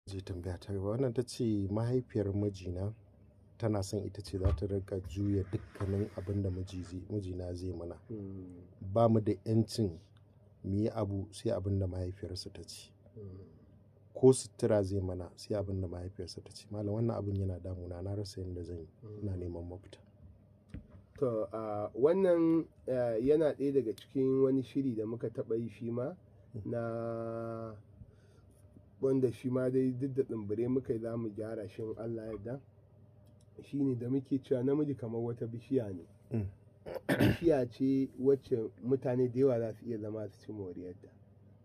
Zai tambaya ta gaba wannan ta ce mahaifiyar mijina tana son ita ce za ta rika juya dukkanin abin da mijina zai mana. Ba mu da 'yancin mu yi abu sai abin da mahaifiyarsa ta ce. Ko sutura zai mana sai abin da mahaifiyarsa ta ce. Malam wannan abin yana damuna, na rasa yadda zan yi, ina neman mafita. To wannan yana ɗaya daga cikin wani shiri da muka taɓa yi shi ma na wanda shi ma dai duk da tsimbire muka yi za mu gyara shi in Allah yarda. Shi ne da muke cewa namiji kamar wata bishiya ne. Bishiya ce wacce mutane da yawa za su iya zama su ci moriyarta.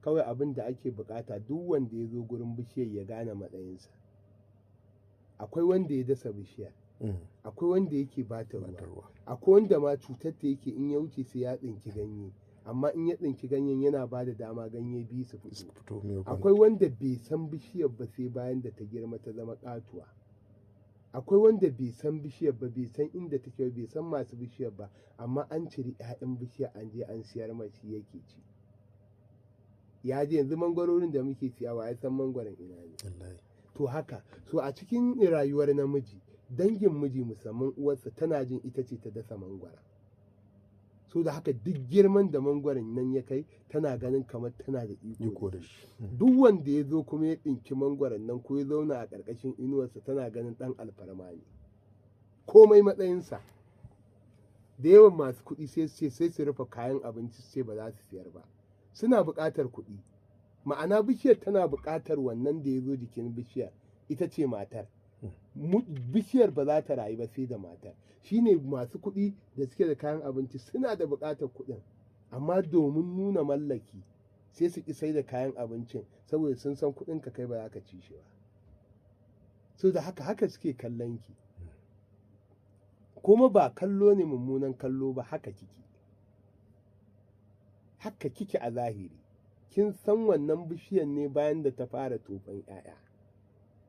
Kawai abin da ake bukata duk wanda ya zo gurin bishiyar ya gane matsayinsa. Akwai wanda ya dasa bishiyar, akwai wanda yake bata ruwa, akwai wanda ma cutar ta yake in ya wuce sai ya tsinki ganye, amma in ya tsinki ganyen yana ba da dama ganye biyu su fito. Akwai wanda bai san bishiyar ba sai bayan da ta girma ta zama katuwa. Akwai wanda bai san bishiyar ba, bai san inda take, bai san masu bishiyar ba, amma an ciri 'ya'yan bishiyar an je an siyar mashi yake ci. Ya je yanzu mangwarorin da muke siyawa ya san mangwaron ina ne. To haka, so a cikin rayuwar namiji, dangin miji musamman uwarsa tana jin ita ce ta dasa mangwara. So da haka duk girman da mangwaron nan ya kai tana ganin kamar tana da iko da shi. Duk wanda ya zo kuma ya ɗinki mangwaron nan ko ya zauna a ƙarƙashin inuwarsa tana ganin ɗan alfarma ne. Komai matsayinsa. Da yawan masu kuɗi sai su rufe kayan abinci sai ba za su siyar ba. Suna buƙatar kuɗi. Ma'ana bishiyar tana buƙatar wannan da ya zo jikin bishiyar ita ce matar. Bishiyar ba za ta rayu ba sai da matar. Shi ne masu kuɗi da suke da kayan abinci suna da buƙatar kuɗin, amma domin nuna mallaki sai su ƙi sai da kayan abincin saboda sun san kuɗin ka kai ba za ka ci shi ba. So da haka suke kallon ki. Kuma ba kallo ne mummunan kallo ba, haka kike. Haka kike a zahiri. Kin san wannan bishiyar ne bayan da ta fara tofan 'ya'ya.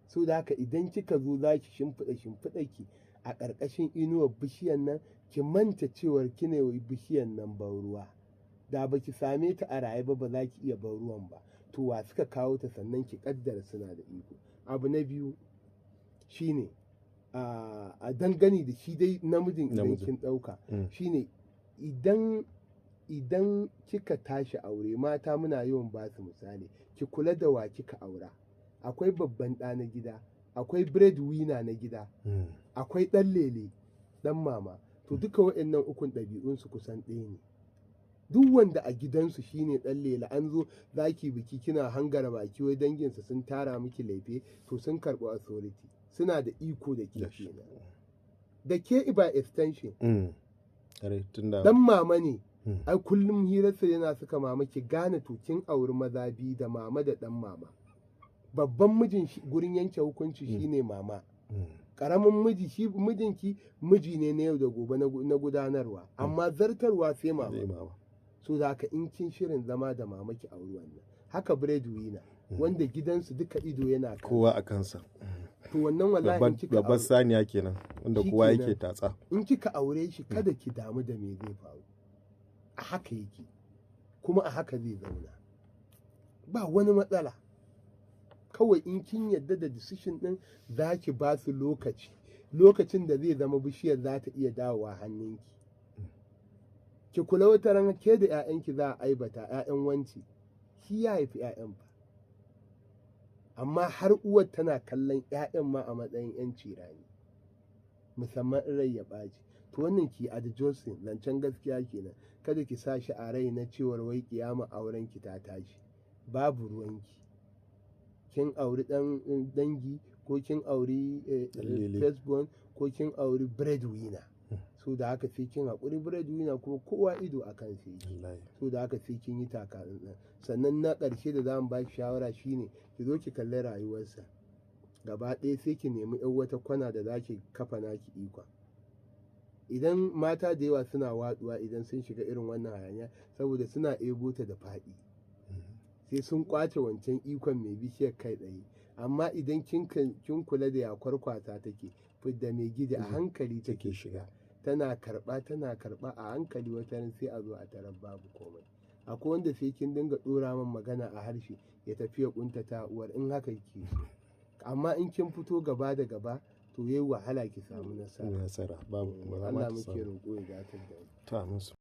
So da haka idan kika zo za ki shimfiɗa ki a ƙarƙashin inuwar bishiyar nan, ki manta cewar kina yi bishiyar nan ban ruwa. Da ba ki same ta a raye ba za ki iya ban ruwan ba. To wa suka kawo ta sannan ki ƙaddara suna da iko. Abu na biyu shine a dangane da shi dai namijin idan kin ɗauka shine idan kika tashi aure, mata muna yawan ba su misali, ki kula da wa kika aura. Akwai babban ɗa na gida, akwai breadwinner na gida, akwai ɗan lele, ɗan mama. To duka waɗannan ukun ɗabi'unsu kusan ɗaya ne. Duk wanda a gidansu shine ɗan lele, an zo zaki biki kina hangara baki wai danginsa sun tara miki laife, to sun karɓi authority, suna da iko da ke kenan. Da ke by extension. Ɗan mama ne. Ai kullum hirarsa yana suka mama ki gane to kin auri maza biyu da mama da ɗan mama. Babban mijin gurin yanke hukunci shine mama. Ƙaramin miji shi mijinki miji ne na yau da gobe na gudanarwa, amma zartarwa sai mama. So da haka in kin shirin zama da mama ki auri wannan. Haka breadwinner wanda gidansu duka ido yana kowa a kansa. To wannan wallahi in kika babbar saniya kenan wanda kowa yake tatsa. In kika aure shi kada ki damu da me zai faru. A haka yake, kuma a haka zai zauna. Ba wani matsala. Kawai in kin yadda da decision ɗin za ki ba su lokacin da zai zama bishiyar za ta iya dawowa hannunki. Ki kula wata ran ke da 'ya'yanki za a aibata 'ya'yan wanci, shi ya haifi 'ya'yan fa. Amma har uwar tana kallon 'ya'yan ma a matsayin 'yan cirani, musamman in rai ya ɓaci. To wannan ki adjusting, zancen gaskiya kenan. Kada ki sa shi a rai na cewar wai kiyama auren ki ta tashi. Babu ruwanki. Kin auri ɗan dangi ko kin auri firstborn ko kin auri breadwinner. So da haka sai kin haƙuri, breadwinner kuma kowa ido a kan sai ki. So da haka sai kin yi takatsantsan. Sannan na ƙarshe da za mu ba ki shawara shine ki zo ki kalli rayuwarsa. Gaba ɗaya sai ki nemi 'yan wata kwana da za ki kafa naki ikon. Idan mata da yawa suna watsuwa idan sun shiga irin wannan hayaniya saboda suna ego ta da faɗi. Sai sun kwace wancan ikon mai bishiyar kai tsaye. Amma idan kin kula da ya kwarkwata take, fidda mai gida a hankali take shiga. Tana karɓa a hankali wata ran sai a zo a tarar babu komai. Akwai wanda sai kin dinga ɗora man magana a harshe ya tafi ya ƙuntata uwar in haka yake so. amma in kin fito gaba da gaba to yayi wahala ki samu nasara nasara babu ba za ma Allah ta muke samu roƙo ya datar da mu ta musu